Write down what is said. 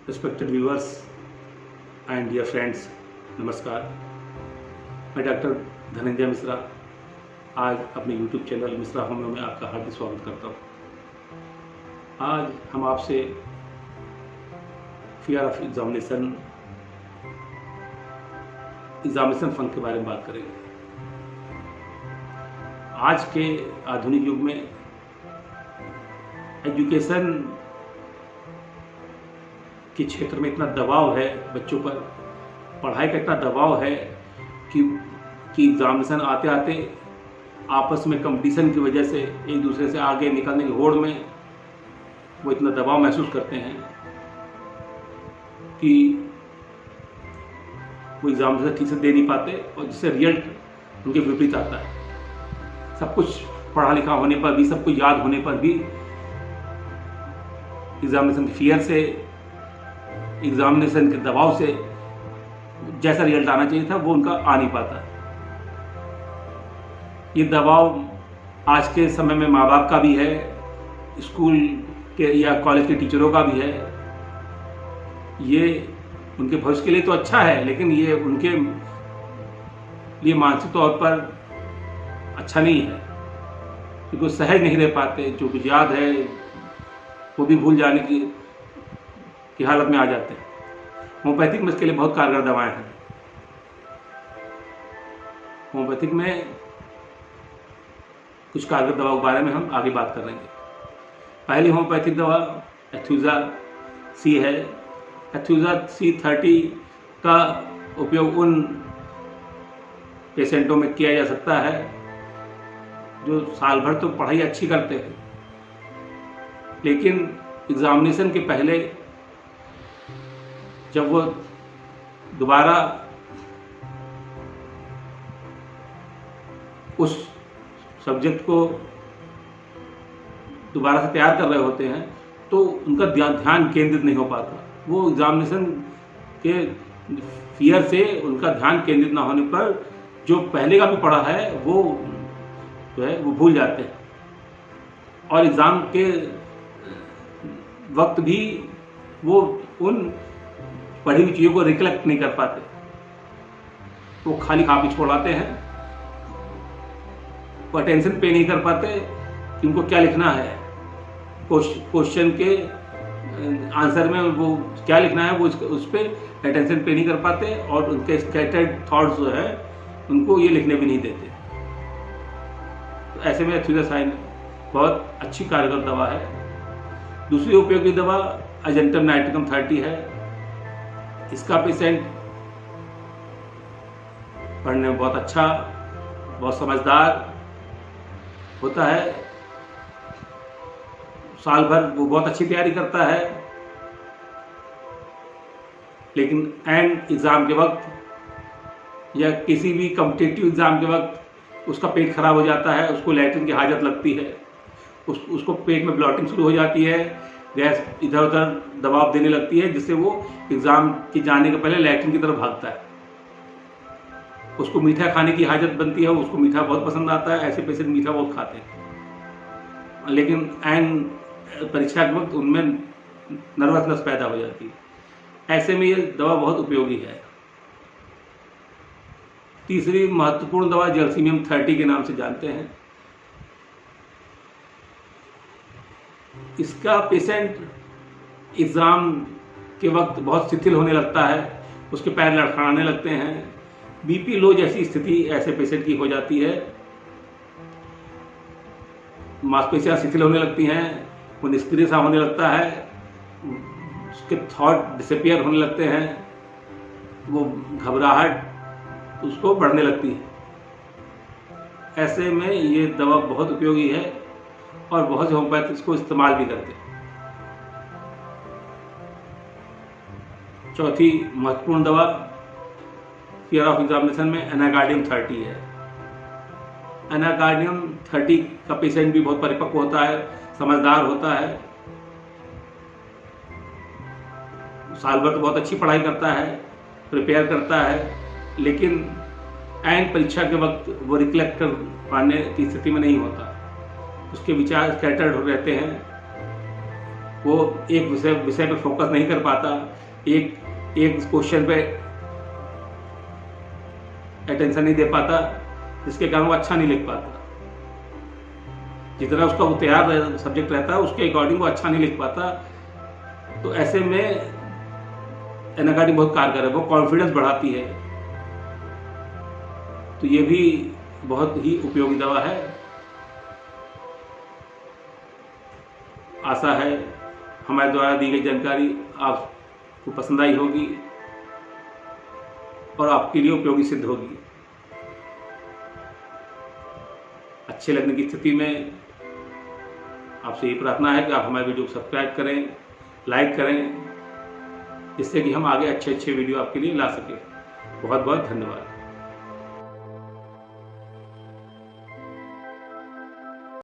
Respected viewers and dear friends, नमस्कार। मैं doctor Dhananjay Mishra आज अपने यूट्यूब चैनल मिश्रा होम्यो में आपका हार्दिक स्वागत करता हूँ। आज हम आपसे फियर ऑफ एग्जामिनेशन फंक के बारे में बात करेंगे। आज के आधुनिक युग में एजुकेशन के क्षेत्र में इतना दबाव है, बच्चों पर पढ़ाई का इतना दबाव है कि एग्जामिनेशन आते आते आपस में कंपटीशन की वजह से एक दूसरे से आगे निकलने की होड़ में वो इतना दबाव महसूस करते हैं कि वो एग्जामिनेशन ठीक से दे नहीं पाते और जिससे रिजल्ट उनके विपरीत आता है। सब कुछ पढ़ा लिखा होने पर भी, सब कुछ याद होने पर भी एग्जामिनेशन की फियर से, एग्जामिनेशन के दबाव से जैसा रिजल्ट आना चाहिए था वो उनका आ नहीं पाता। ये दबाव आज के समय में माँ बाप का भी है, स्कूल के या कॉलेज के टीचरों का भी है। ये उनके भविष्य के लिए तो अच्छा है, लेकिन ये उनके लिए मानसिक तौर पर अच्छा नहीं है, क्योंकि वो सहज नहीं रह पाते। जो कुछ याद है वो भी भूल जाने की हालत में आ जाते हैं। होम्योपैथिक में इसके लिए बहुत कारगर दवाएं हैं। होम्योपैथिक में कुछ कारगर दवाओं के बारे में हम आगे बात करेंगे। पहली होम्योपैथिक दवा एथुजा सी है। एथुजा C30 का उपयोग उन पेशेंटों में किया जा सकता है जो साल भर तो पढ़ाई अच्छी करते हैं, लेकिन एग्जामिनेशन के पहले जब वो दोबारा उस सब्जेक्ट को दोबारा से तैयार कर रहे होते हैं तो उनका ध्यान केंद्रित नहीं हो पाता। वो एग्जामिनेशन के फियर से उनका ध्यान केंद्रित ना होने पर जो पहले का भी पढ़ा है वो जो है वो भूल जाते हैं, और एग्ज़ाम के वक्त भी वो उन पढ़ी हुई चीज़ों को रिकलेक्ट नहीं कर पाते। वो खाली कॉपी छोड़ाते हैं, वो अटेंशन पे नहीं कर पाते कि उनको क्या लिखना है। क्वेश्चन के आंसर में वो क्या लिखना है वो उस पर अटेंशन पे नहीं कर पाते, और उनके स्कैटर्ड थॉट्स जो है उनको ये लिखने भी नहीं देते। तो ऐसे में एथुजासाइन बहुत अच्छी कारगर दवा है। दूसरी उपयोगी दवा अजंतम नाइट्रिकम 30 है। इसका पेशेंट पढ़ने में बहुत अच्छा, बहुत समझदार होता है। साल भर वो बहुत अच्छी तैयारी करता है, लेकिन एंड एग्ज़ाम के वक्त या किसी भी कॉम्पिटिटिव एग्ज़ाम के वक्त उसका पेट खराब हो जाता है, उसको लैट्रिन की हाजत लगती है, उसको पेट में ब्लॉटिंग शुरू हो जाती है, गैस इधर उधर दबाव देने लगती है, जिससे वो एग्ज़ाम के जाने के पहले लैट्रिन की तरफ भागता है। उसको मीठा खाने की हाजत बनती है, उसको मीठा बहुत पसंद आता है। ऐसे पेशेंट मीठा बहुत खाते हैं, लेकिन एंड परीक्षा के वक्त उनमें नर्वसनेस पैदा हो जाती है। ऐसे में ये दवा बहुत उपयोगी है। तीसरी महत्वपूर्ण दवा जर्सीनियम 30 के नाम से जानते हैं। इसका पेशेंट एग्ज़ाम के वक्त बहुत शिथिल होने लगता है, उसके पैर लड़खड़ाने लगते हैं, बीपी लो जैसी स्थिति ऐसे पेशेंट की हो जाती है, मांसपेशियां शिथिल होने लगती हैं, वो निष्क्रिय सा होने लगता है, उसके थॉट डिसअपियर होने लगते हैं, वो घबराहट उसको बढ़ने लगती है। ऐसे में ये दवा बहुत उपयोगी है और बहुत से होम्योपैथ इसको इस्तेमाल भी करते हैं। चौथी महत्वपूर्ण दवा फियर ऑफ एग्जामिनेशन में एनाकार्डियम 30 है। एनाकार्डियम 30 का पेशेंट भी बहुत परिपक्व होता है, समझदार होता है, साल भर तो बहुत अच्छी पढ़ाई करता है, प्रिपेयर करता है, लेकिन एंड परीक्षा के वक्त वो रिकलेक्ट कर पाने की स्थिति में नहीं होता। उसके विचार स्कैटर्ड रहते हैं, वो एक विषय पे फोकस नहीं कर पाता, एक क्वेश्चन पे अटेंशन नहीं दे पाता, जिसके कारण वो अच्छा नहीं लिख पाता। जितना उसका वो तैयार सब्जेक्ट रहता है उसके अकॉर्डिंग वो अच्छा नहीं लिख पाता। तो ऐसे में एनाकार्डी बहुत कारगर है, वो कॉन्फिडेंस बढ़ाती है। तो ये भी बहुत ही उपयोगी दवा है। आशा है हमारे द्वारा दी गई जानकारी आपको पसंद आई होगी और आपके लिए उपयोगी सिद्ध होगी। अच्छे लगने की स्थिति में आपसे ये प्रार्थना है कि आप हमारे वीडियो को सब्सक्राइब करें, लाइक करें, जिससे कि हम आगे अच्छे वीडियो आपके लिए ला सकें। बहुत बहुत धन्यवाद।